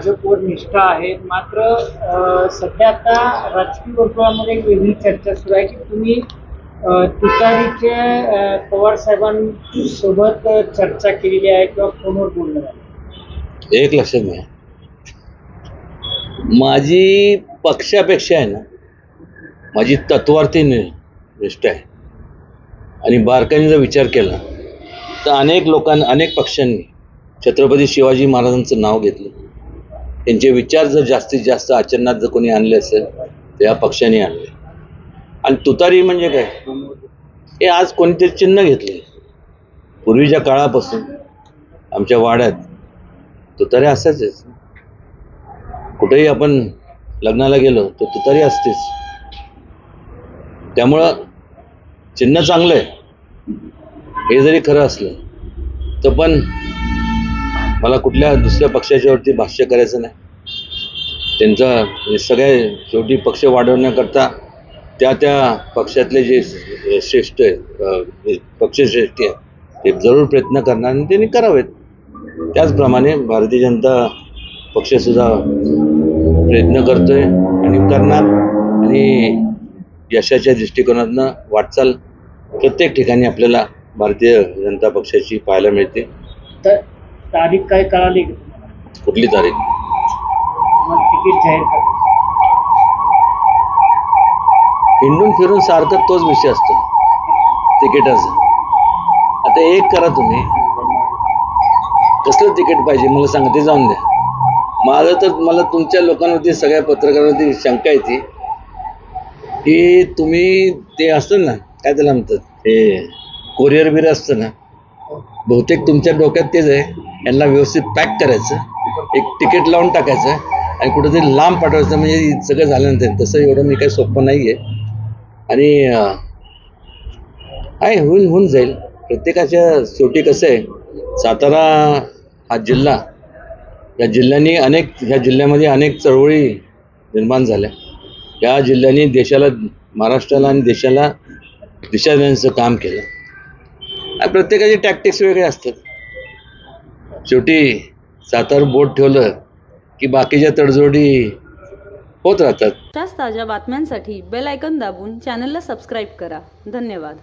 भाजपवर निष्ठा आहे, मात्र सध्या आता राजकीय वर्तुळामध्ये एक वेगळी चर्चा सुरू आहे की तुम्ही तुतारीचे पवार साहेबांसोबत चर्चा केलेली आहे किंवा फोनवर बोलणं झालं. एक लक्षात घ्या, माझी पक्षापेक्षा आहे ना, माझी तत्वार्थी निष्ठा आहे. आणि बारकाईने जर विचार केला तर अनेक लोकांनी, अनेक पक्षांनी छत्रपती शिवाजी महाराजांचं नाव घेतलं. त्यांचे विचार जर जास्तीत जास्त आचरणात जर कोणी आणले असेल तर या पक्षाने आणले. आणि तुतारी म्हणजे काय, हे आज कोणीतरी चिन्ह घेतले. पूर्वीच्या काळापासून आमच्या वाड्यात तुतारी असायचेच. कुठेही आपण लग्नाला गेलो तर तुतारी असतेच. त्यामुळं चिन्ह चांगलं आहे हे जरी खरं असलं तर पण मला कुठल्या दुसऱ्या पक्षाच्यावरती भाष्य करायचं नाही. त्यांचा सगळे शेवटी पक्ष वाढवण्याकरता त्या पक्षातले जे श्रेष्ठ आहेत, पक्षश्रेष्ठी आहेत, ते जरूर प्रयत्न करणार आणि त्यांनी करावेत. त्याचप्रमाणे भारतीय जनता पक्षसुद्धा प्रयत्न करतोय आणि करणार. आणि यशाच्या दृष्टिकोनातनं वाटचाल प्रत्येक ठिकाणी आपल्याला भारतीय जनता पक्षाची पाहायला मिळते. तर तारीख काय कळाली? कुठली तारीख? तिकीट जाहीर कर. हिंडून फिरून सारखं तोच विषय असतो तिकिटाचा. आता एक करा तुम्ही, कसलं तिकीट पाहिजे मला सांगा, ते जाऊन द्या. माझं तर मला तुमच्या लोकांवरती, सगळ्या पत्रकारांवरती शंका येते की तुम्ही ते असतं ना, काय त्याला म्हणतात, ते कोरिअर बिर असतं ना, बहुतेक तुमच्या डोक्यात तेच आहे. यांना व्यवस्थित पॅक करायचं, एक तिकीट लावून टाकायचं आणि कुठेतरी लांब पाठवायचं, म्हणजे सगळं झाल्यानंतर. तसं एवढं मी काही सोपं नाही आहे. आणि आहे, होऊन जाईल. प्रत्येकाच्या शेवटी कसं आहे, सातारा हा जिल्हा, या जिल्ह्यामध्ये अनेक चळवळी निर्माण झाल्या. या जिल्ह्याने देशाला, महाराष्ट्राला आणि देशाला दिशा देण्याचं काम केलं. आणि प्रत्येकाचे टॅक्टिक्स वेगळे असतात. शेवटी सातारा बोट ठेवलं की बाकीच्या तडजोडी होत राहतात. ताज्या बातम्यांसाठी बेल आयकॉन दाबून चॅनलला सबस्क्राईब करा. धन्यवाद.